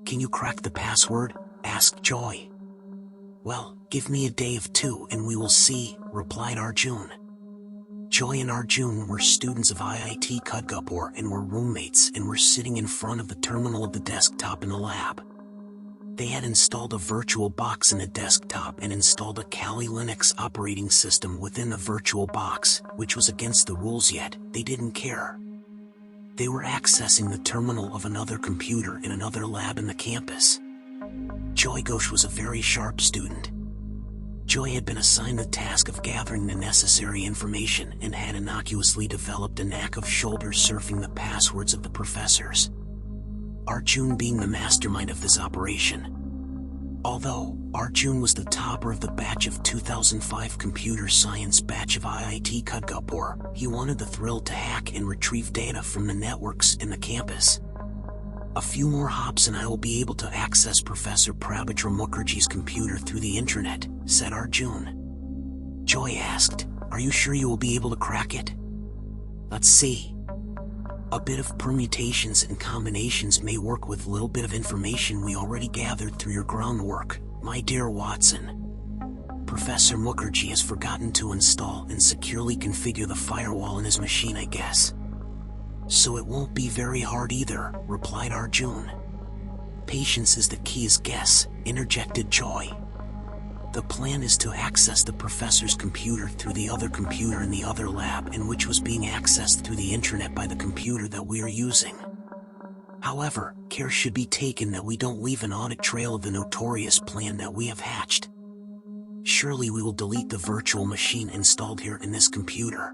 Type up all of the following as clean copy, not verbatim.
"Can you crack the password?" asked Joy. "Well, give me a day of 2 and we will see," replied Arjun. Joy and Arjun were students of IIT Kharagpur and were roommates and were sitting in front of the terminal of the desktop in the lab. They had installed a virtual box in the desktop and installed a Kali Linux operating system within the virtual box, which was against the rules, yet they didn't care. They were accessing the terminal of another computer in another lab in the campus. Joy Ghosh was a very sharp student. Joy had been assigned the task of gathering the necessary information and had innocuously developed a knack of shoulder surfing the passwords of the professors, Arjun being the mastermind of this operation. Although Arjun was the topper of the batch of 2005 computer science batch of IIT Kharagpur, he wanted the thrill to hack and retrieve data from the networks in the campus. "A few more hops and I will be able to access Professor Prabhatra Mukherjee's computer through the internet," said Arjun. Joy asked, "Are you sure you will be able to crack it?" "Let's see. A bit of permutations and combinations may work with little bit of information we already gathered through your groundwork, my dear Watson. Professor Mukherjee has forgotten to install and securely configure the firewall in his machine, I guess. So it won't be very hard either," replied Arjun. "Patience is the key, guess," interjected Joy. "The plan is to access the professor's computer through the other computer in the other lab, and which was being accessed through the internet by the computer that we are using. However, care should be taken that we don't leave an audit trail of the notorious plan that we have hatched. Surely we will delete the virtual machine installed here in this computer."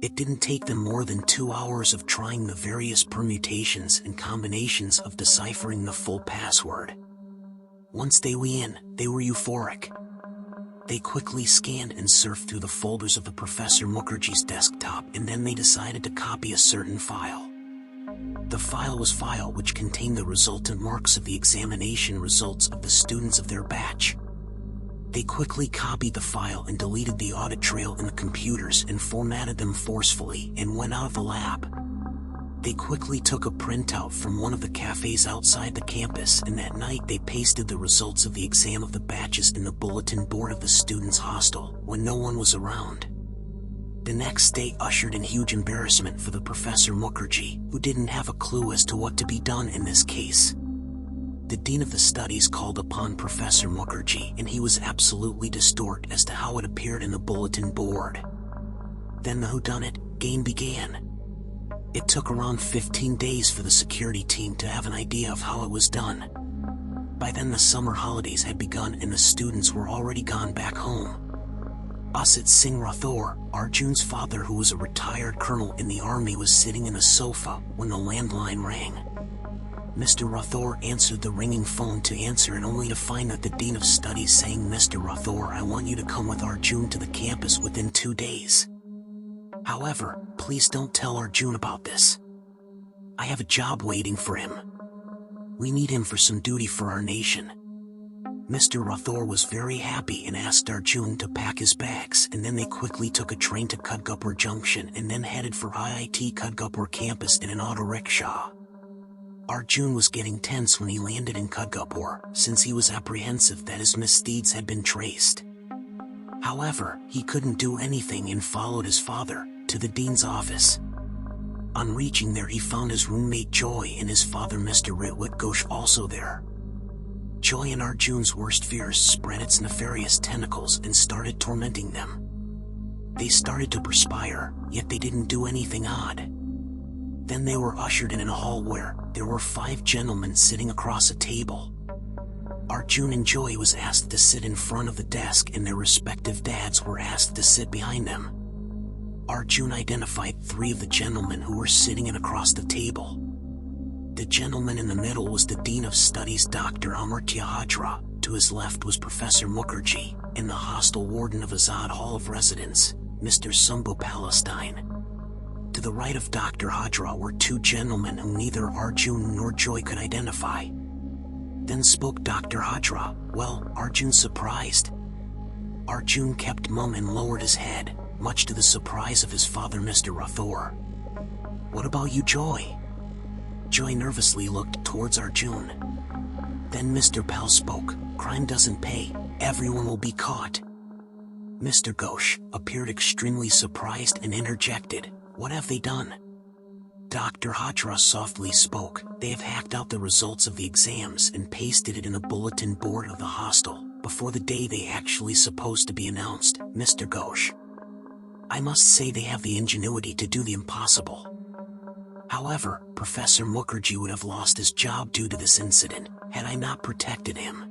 It didn't take them more than 2 hours of trying the various permutations and combinations of deciphering the full password. Once they were in, they were euphoric. They quickly scanned and surfed through the folders of the Professor Mukherjee's desktop, and then they decided to copy a certain file. The file was file which contained the resultant marks of the examination results of the students of their batch. They quickly copied the file and deleted the audit trail in the computers and formatted them forcefully and went out of the lab. They quickly took a printout from one of the cafes outside the campus, and that night they pasted the results of the exam of the batches in the bulletin board of the students' hostel when no one was around. The next day ushered in huge embarrassment for the Professor Mukherjee, who didn't have a clue as to what to be done in this case. The Dean of the Studies called upon Professor Mukherjee, and he was absolutely distraught as to how it appeared in the bulletin board. Then the whodunit game began. It took around 15 days for the security team to have an idea of how it was done. By then the summer holidays had begun and the students were already gone back home. Asit Singh Rathore, Arjun's father, who was a retired colonel in the army, was sitting in a sofa when the landline rang. Mr. Rathore answered the ringing phone to answer, and only to find that the Dean of Studies saying, "Mr. Rathore, I want you to come with Arjun to the campus within 2 days. However, please don't tell Arjun about this. I have a job waiting for him. We need him for some duty for our nation." Mr. Rathore was very happy and asked Arjun to pack his bags, and then they quickly took a train to Kharagpur Junction and then headed for IIT Kharagpur campus in an auto rickshaw. Arjun was getting tense when he landed in Kharagpur, since he was apprehensive that his misdeeds had been traced. However, he couldn't do anything and followed his father to the dean's office. On reaching there, he found his roommate Joy and his father Mr. Ritwik Ghosh also there. Joy and Arjun's worst fears spread its nefarious tentacles and started tormenting them. They started to perspire, yet they didn't do anything odd. Then they were ushered in a hall where there were 5 gentlemen sitting across a table. Arjun and Joy was asked to sit in front of the desk, and their respective dads were asked to sit behind them. Arjun identified 3 of the gentlemen who were sitting in across the table. The gentleman in the middle was the Dean of Studies, Dr. Amartya Hajra. To his left was Professor Mukherjee, and the hostel warden of Azad Hall of Residence, Mr. Sumbo Palestine. To the right of Dr. Hajra were 2 gentlemen whom neither Arjun nor Joy could identify. Then spoke Dr. Hajra. Well, Arjun surprised. Arjun kept mum and lowered his head, much to the surprise of his father Mr. Rathore. "What about you, Joy?" Joy nervously looked towards Arjun. Then Mr. Pal spoke. Crime doesn't pay. Everyone will be caught. Mr. Ghosh appeared extremely surprised and interjected. What have they done? Dr. Hajra softly spoke. They have hacked out the results of the exams and pasted it in a bulletin board of the hostel, before the day they actually supposed to be announced, Mr. Ghosh. I must say they have the ingenuity to do the impossible. However, Professor Mukherjee would have lost his job due to this incident, had I not protected him.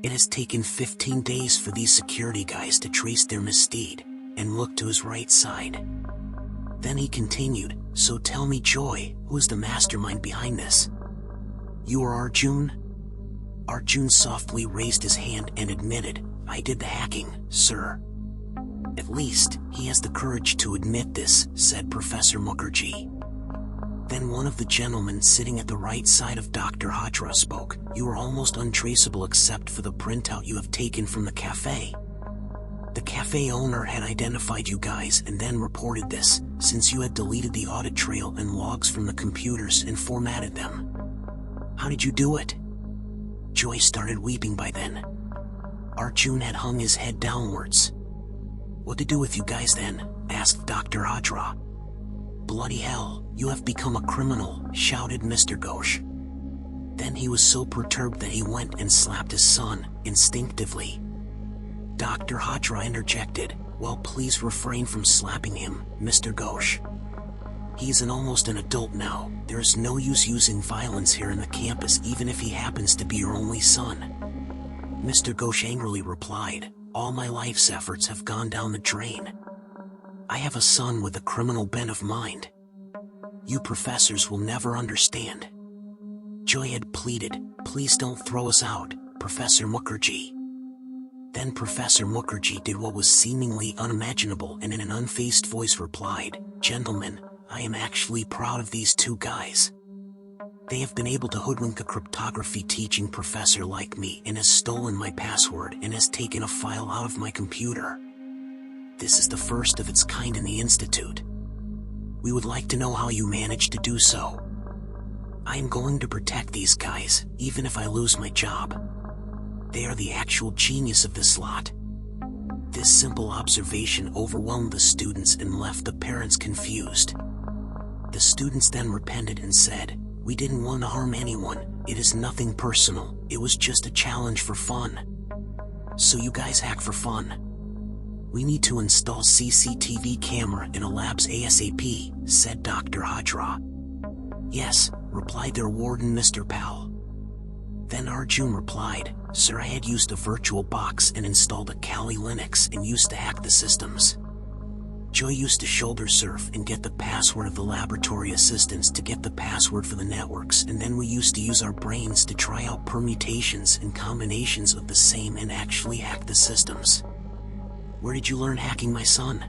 It has taken 15 days for these security guys to trace their misdeed, and look to his right side. Then he continued, so tell me, Joy, who is the mastermind behind this? You are Arjun? Arjun softly raised his hand and admitted, I did the hacking, sir. At least, he has the courage to admit this, said Professor Mukherjee. Then one of the gentlemen sitting at the right side of Dr. Hajra spoke. You are almost untraceable except for the printout you have taken from the cafe. The cafe owner had identified you guys and then reported this, since you had deleted the audit trail and logs from the computers and formatted them. How did you do it? Joy started weeping by then. Arjun had hung his head downwards. What to do with you guys then? Asked Dr. Hajra. Bloody hell, you have become a criminal, shouted Mr. Ghosh. Then he was so perturbed that he went and slapped his son, instinctively. Dr. Hajra interjected, well, please refrain from slapping him, Mr. Ghosh. He's almost an adult now. There is no use using violence here in the campus even if he happens to be your only son. Mr. Ghosh angrily replied, all my life's efforts have gone down the drain. I have a son with a criminal bent of mind. You professors will never understand. Joy had pleaded, please don't throw us out, Professor Mukherjee. Then Professor Mukherjee did what was seemingly unimaginable and in an unfazed voice replied, gentlemen, I am actually proud of these two guys. They have been able to hoodwink a cryptography teaching professor like me and has stolen my password and has taken a file out of my computer. This is the first of its kind in the Institute. We would like to know how you managed to do so. I am going to protect these guys, even if I lose my job. They are the actual genius of this lot. This simple observation overwhelmed the students and left the parents confused. The students then repented and said, we didn't want to harm anyone, it is nothing personal, it was just a challenge for fun. So you guys hack for fun. We need to install CCTV camera in a labs ASAP, said Dr. Hajra. Yes, replied their warden Mr. Pal. Then Arjun replied, sir, I had used a virtual box and installed a Kali Linux and used to hack the systems. Joy used to shoulder surf and get the password of the laboratory assistants to get the password for the networks, and then we used to use our brains to try out permutations and combinations of the same and actually hack the systems. Where did you learn hacking, my son?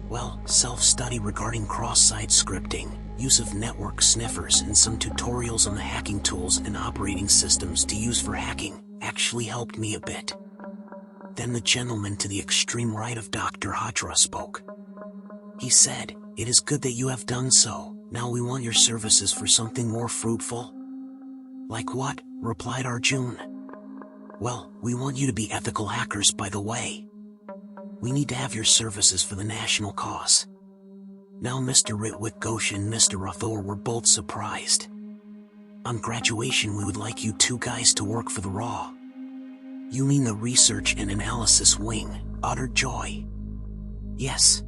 Well, self-study regarding cross-site scripting, use of network sniffers, and some tutorials on the hacking tools and operating systems to use for hacking actually helped me a bit. Then the gentleman to the extreme right of Dr. Hajra spoke. He said, it is good that you have done so, now we want your services for something more fruitful. Like what? Replied Arjun. Well, we want you to be ethical hackers, by the way. We need to have your services for the national cause. Now Mr. Ritwik Ghosh and Mr. Rathore were both surprised. On graduation we would like you two guys to work for the RAW. You mean the Research and Analysis Wing, uttered Joy. Yes.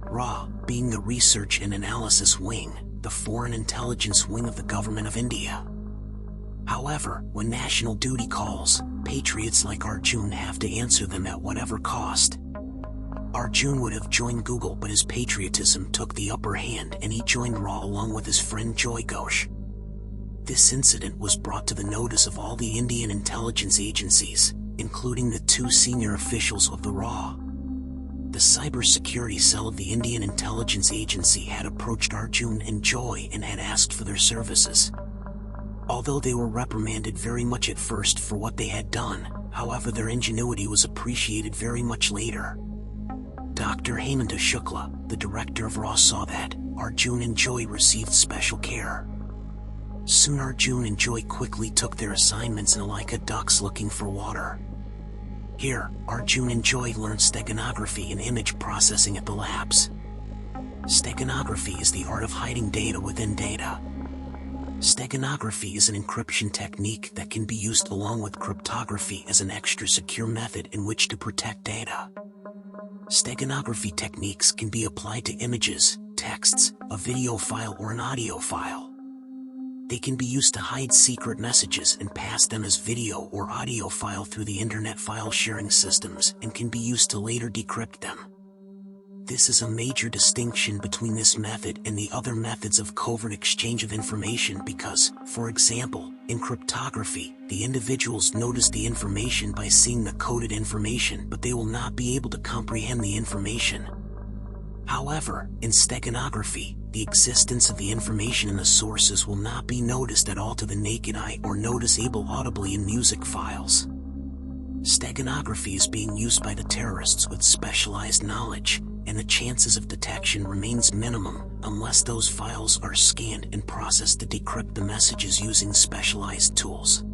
RAW, being the Research and Analysis Wing, the Foreign Intelligence Wing of the Government of India. However, when national duty calls, patriots like Arjun have to answer them at whatever cost. Arjun would have joined Google, but his patriotism took the upper hand and he joined RAW along with his friend Joy Ghosh. This incident was brought to the notice of all the Indian intelligence agencies, including the two senior officials of the RAW. The cybersecurity cell of the Indian Intelligence Agency had approached Arjun and Joy and had asked for their services. Although they were reprimanded very much at first for what they had done, however their ingenuity was appreciated very much later. Dr. Hemanta Shukla, the director of RAW, saw that Arjun and Joy received special care. Soon Arjun and Joy quickly took their assignments and like ducks looking for water. Here, Arjun and Joy learned steganography and image processing at the labs. Steganography is the art of hiding data within data. Steganography is an encryption technique that can be used along with cryptography as an extra secure method in which to protect data. Steganography techniques can be applied to images, texts, a video file or an audio file. They can be used to hide secret messages and pass them as video or audio file through the internet file sharing systems and can be used to later decrypt them. This is a major distinction between this method and the other methods of covert exchange of information because, for example, in cryptography, the individuals notice the information by seeing the coded information, but they will not be able to comprehend the information. However, in steganography, the existence of the information in the sources will not be noticed at all to the naked eye or noticeable audibly in music files. Steganography is being used by the terrorists with specialized knowledge, and the chances of detection remains minimum unless those files are scanned and processed to decrypt the messages using specialized tools.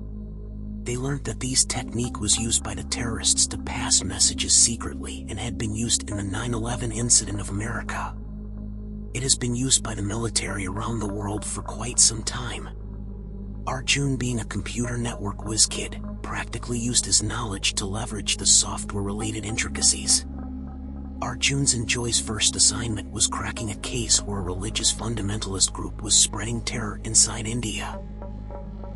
They learned that this technique was used by the terrorists to pass messages secretly and had been used in the 9/11 incident of America. It has been used by the military around the world for quite some time. Arjun, being a computer network whiz kid, practically used his knowledge to leverage the software-related intricacies. Arjun's and Joy's first assignment was cracking a case where a religious fundamentalist group was spreading terror inside India.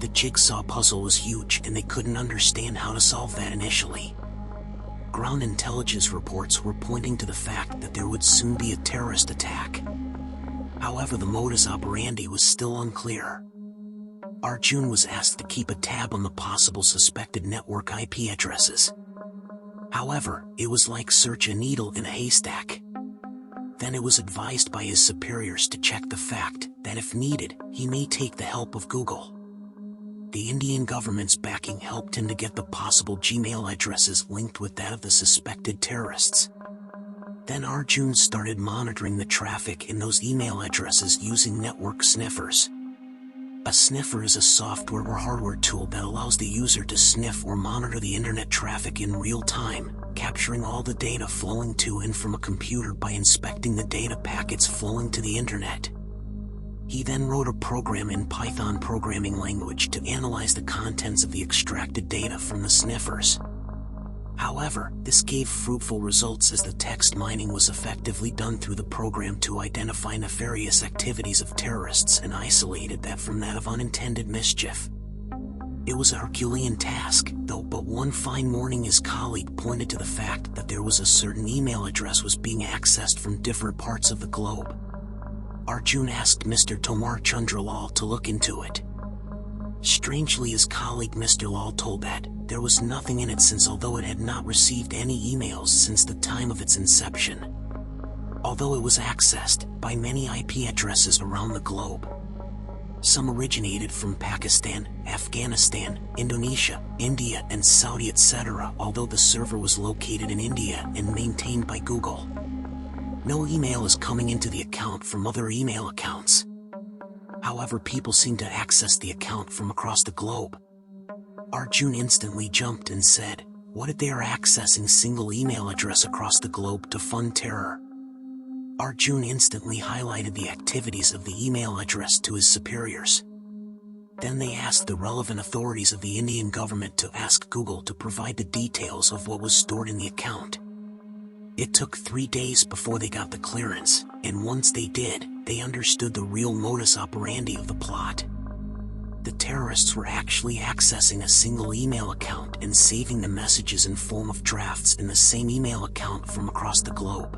The jigsaw puzzle was huge and they couldn't understand how to solve that initially. Ground intelligence reports were pointing to the fact that there would soon be a terrorist attack. However, the modus operandi was still unclear. Arjun was asked to keep a tab on the possible suspected network IP addresses. However, it was like search a needle in a haystack. Then it was advised by his superiors to check the fact that if needed, he may take the help of Google. The Indian government's backing helped him to get the possible Gmail addresses linked with that of the suspected terrorists. Then Arjun started monitoring the traffic in those email addresses using network sniffers. A sniffer is a software or hardware tool that allows the user to sniff or monitor the internet traffic in real time, capturing all the data flowing to and from a computer by inspecting the data packets flowing to the internet. He then wrote a program in Python programming language to analyze the contents of the extracted data from the sniffers. However, this gave fruitful results as the text mining was effectively done through the program to identify nefarious activities of terrorists and isolated that from that of unintended mischief. It was a Herculean task, though, but one fine morning his colleague pointed to the fact that there was a certain email address was being accessed from different parts of the globe. Arjun asked Mr. Tomar Chandralal to look into it. Strangely, his colleague Mr. Lal told that there was nothing in it since although it had not received any emails since the time of its inception. Although it was accessed by many IP addresses around the globe. Some originated from Pakistan, Afghanistan, Indonesia, India and Saudi etc. although the server was located in India and maintained by Google. No email is coming into the account from other email accounts. However, people seem to access the account from across the globe. Arjun instantly jumped and said, "What if they are accessing single email address across the globe to fund terror?" Arjun instantly highlighted the activities of the email address to his superiors. Then they asked the relevant authorities of the Indian government to ask Google to provide the details of what was stored in the account. It took 3 days before they got the clearance, and once they did, they understood the real modus operandi of the plot. The terrorists were actually accessing a single email account and saving the messages in form of drafts in the same email account from across the globe.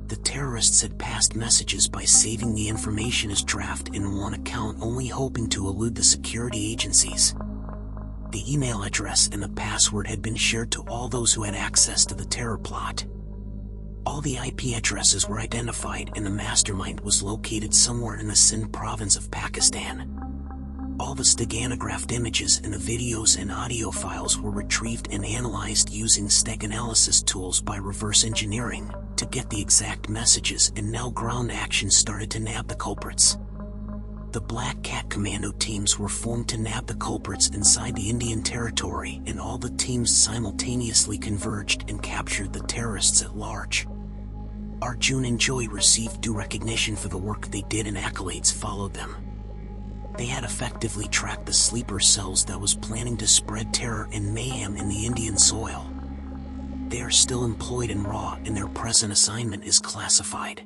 The terrorists had passed messages by saving the information as draft in one account, only hoping to elude the security agencies. The email address and the password had been shared to all those who had access to the terror plot. All the IP addresses were identified and the mastermind was located somewhere in the Sindh province of Pakistan. All the steganographed images and the videos and audio files were retrieved and analyzed using steganalysis tools by reverse engineering to get the exact messages, and now ground action started to nab the culprits. The Black Cat Commando teams were formed to nab the culprits inside the Indian Territory, and all the teams simultaneously converged and captured the terrorists at large. Arjun and Joy received due recognition for the work they did, and accolades followed them. They had effectively tracked the sleeper cells that was planning to spread terror and mayhem in the Indian soil. They are still employed in RAW, and their present assignment is classified.